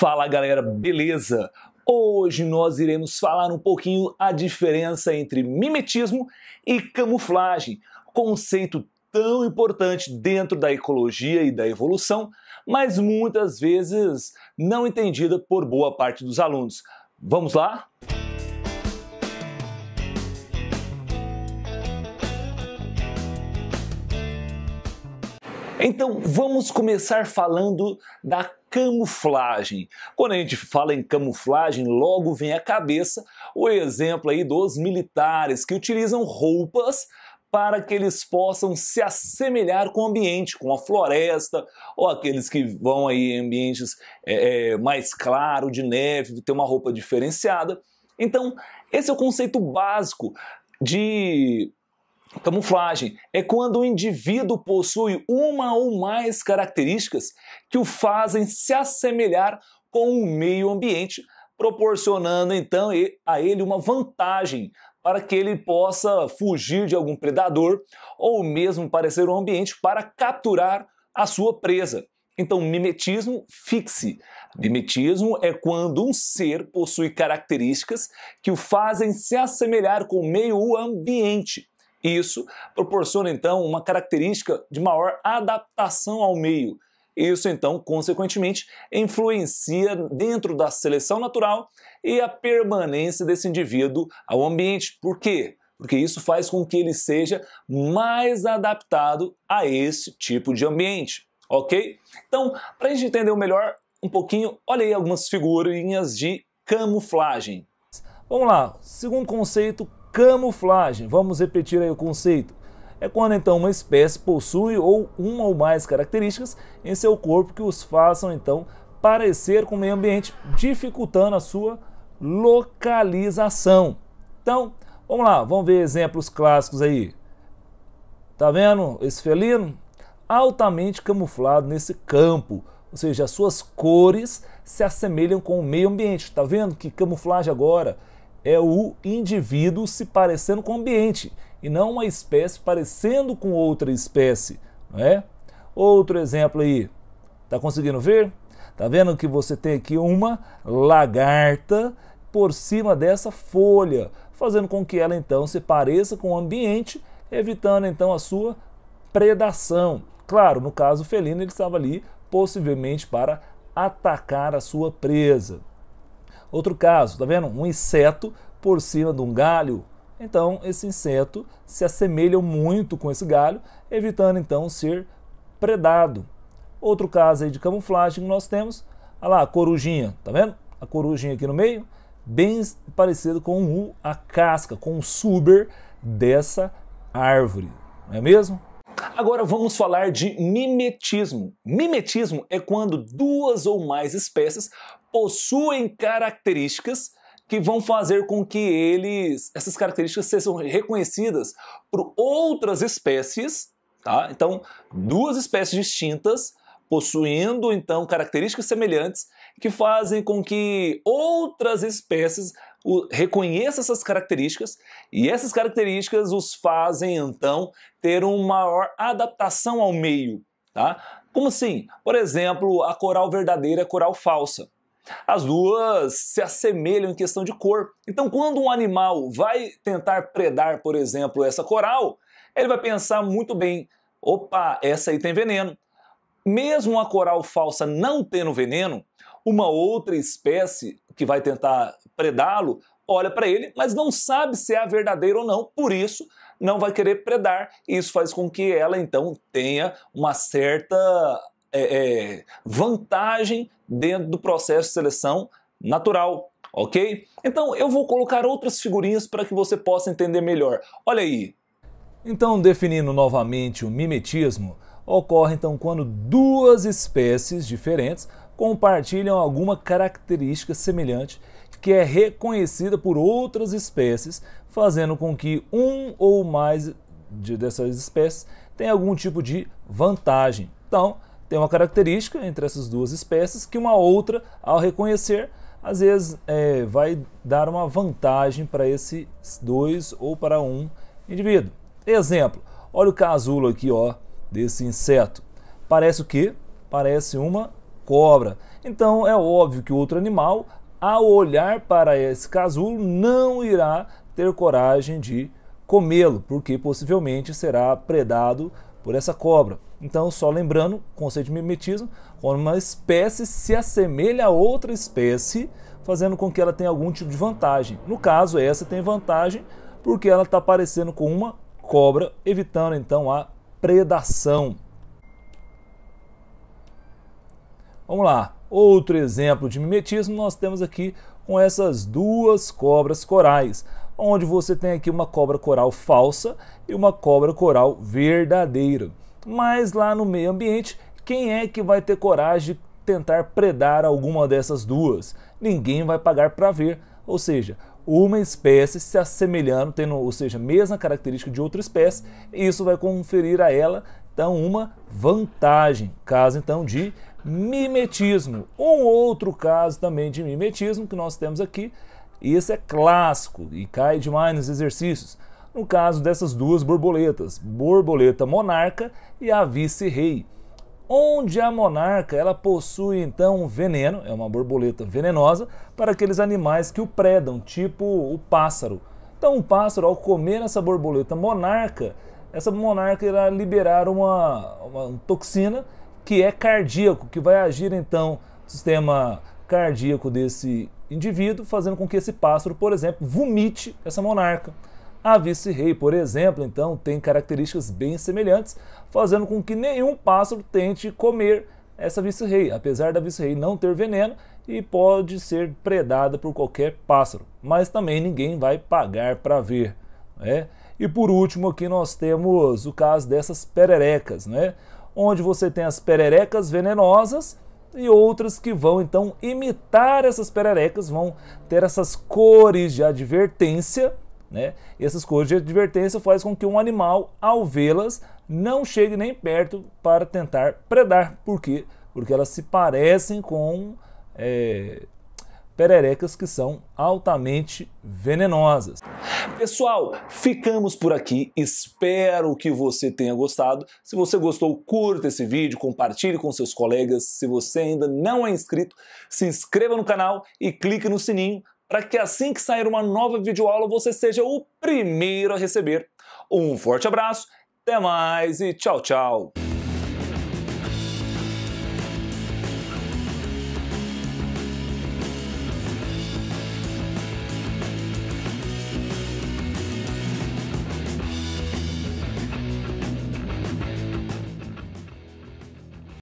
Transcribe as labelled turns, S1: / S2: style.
S1: Fala galera, beleza? Hoje nós iremos falar um pouquinho a diferença entre mimetismo e camuflagem, conceito tão importante dentro da ecologia e da evolução, mas muitas vezes não entendida por boa parte dos alunos. Vamos lá? Então vamos começar falando da camuflagem. Quando a gente fala em camuflagem, logo vem à cabeça o exemplo aí dos militares que utilizam roupas para que eles possam se assemelhar com o ambiente, com a floresta, ou aqueles que vão aí em ambientes mais claros, de neve, ter uma roupa diferenciada. Então, esse é o conceito básico de camuflagem. É quando o indivíduo possui uma ou mais características que o fazem se assemelhar com o meio ambiente, proporcionando então a ele uma vantagem para que ele possa fugir de algum predador ou mesmo parecer um ambiente para capturar a sua presa. Então, mimetismo fixe. Mimetismo é quando um ser possui características que o fazem se assemelhar com o meio ambiente. Isso proporciona, então, uma característica de maior adaptação ao meio. Isso, então, consequentemente, influencia dentro da seleção natural e a permanência desse indivíduo ao ambiente. Por quê? Porque isso faz com que ele seja mais adaptado a esse tipo de ambiente, ok? Então, para a gente entender melhor um pouquinho, olha aí algumas figurinhas de camuflagem. Vamos lá, segundo conceito, camuflagem. Vamos repetir aí o conceito. É quando então uma espécie possui uma ou mais características em seu corpo que os façam então parecer com o meio ambiente, dificultando a sua localização. Então, vamos lá, vamos ver exemplos clássicos aí. Tá vendo esse felino? Altamente camuflado nesse campo, ou seja, as suas cores se assemelham com o meio ambiente. Tá vendo que camuflagem agora é o indivíduo se parecendo com o ambiente e não uma espécie parecendo com outra espécie, não é? Outro exemplo aí, tá conseguindo ver? Tá vendo que você tem aqui uma lagarta por cima dessa folha, fazendo com que ela então se pareça com o ambiente, evitando então a sua predação. Claro, no caso felino ele estava ali possivelmente para atacar a sua presa. Outro caso, tá vendo? Um inseto por cima de um galho. Então, esse inseto se assemelha muito com esse galho, evitando então ser predado. Outro caso aí de camuflagem que nós temos, olha lá, a corujinha, tá vendo? A corujinha aqui no meio, bem parecido com a casca, com o suber dessa árvore, não é mesmo? Agora vamos falar de mimetismo. Mimetismo é quando duas ou mais espécies possuem características que vão fazer com que essas características sejam reconhecidas por outras espécies, tá? Então, duas espécies distintas possuindo então características semelhantes que fazem com que outras espécies reconheçam essas características e essas características os fazem então ter uma maior adaptação ao meio, tá? Como assim? Por exemplo, a coral verdadeira e a coral falsa. As duas se assemelham em questão de cor. Então, quando um animal vai tentar predar, por exemplo, essa coral, ele vai pensar muito bem, opa, essa aí tem veneno. Mesmo a coral falsa não tendo veneno, uma outra espécie que vai tentar predá-lo olha para ele, mas não sabe se é a verdadeira ou não, por isso não vai querer predar. Isso faz com que ela então tenha uma certa vantagem dentro do processo de seleção natural, ok? Então eu vou colocar outras figurinhas para que você possa entender melhor. Olha aí. Então, definindo novamente o mimetismo, ocorre então quando duas espécies diferentes compartilham alguma característica semelhante que é reconhecida por outras espécies, fazendo com que um ou mais dessas espécies tenha algum tipo de vantagem. Então, tem uma característica entre essas duas espécies que uma outra, ao reconhecer, às vezes vai dar uma vantagem para esses dois ou para um indivíduo. Exemplo, olha o casulo aqui, ó, desse inseto. Parece o quê? Parece uma cobra. Então é óbvio que o outro animal, ao olhar para esse casulo, não irá ter coragem de comê-lo, porque possivelmente será predado por essa cobra. Então, só lembrando, o conceito de mimetismo, quando uma espécie se assemelha a outra espécie, fazendo com que ela tenha algum tipo de vantagem. No caso, essa tem vantagem porque ela está parecendo com uma cobra, evitando então a predação. Vamos lá, outro exemplo de mimetismo nós temos aqui com essas duas cobras corais, onde você tem aqui uma cobra coral falsa e uma cobra coral verdadeira. Mas lá no meio ambiente, quem é que vai ter coragem de tentar predar alguma dessas duas? Ninguém vai pagar para ver, ou seja, uma espécie se assemelhando, tendo, ou seja, a mesma característica de outra espécie, e isso vai conferir a ela então uma vantagem, caso então de mimetismo. Um outro caso também de mimetismo que nós temos aqui, e esse é clássico e cai demais nos exercícios, no caso dessas duas borboletas, borboleta monarca e a vice-rei, onde a monarca ela possui então um veneno, é uma borboleta venenosa para aqueles animais que o predam, tipo o pássaro. Então o pássaro, ao comer essa borboleta monarca, essa monarca irá liberar uma toxina que é cardíaco, que vai agir então no sistema cardíaco desse indivíduo, fazendo com que esse pássaro, por exemplo, vomite essa monarca. A vice-rei, por exemplo, então, tem características bem semelhantes, fazendo com que nenhum pássaro tente comer essa vice-rei, apesar da vice-rei não ter veneno e pode ser predada por qualquer pássaro, mas também ninguém vai pagar para ver, né? E por último aqui nós temos o caso dessas pererecas, né? Onde você tem as pererecas venenosas e outras que vão então imitar essas pererecas, vão ter essas cores de advertência, né? E essas cores de advertência fazem com que um animal, ao vê-las, não chegue nem perto para tentar predar. Por quê? Porque elas se parecem com pererecas que são altamente venenosas. Pessoal, ficamos por aqui. Espero que você tenha gostado. Se você gostou, curta esse vídeo, compartilhe com seus colegas. Se você ainda não é inscrito, se inscreva no canal e clique no sininho para que assim que sair uma nova videoaula você seja o primeiro a receber. Um forte abraço, até mais e tchau, tchau!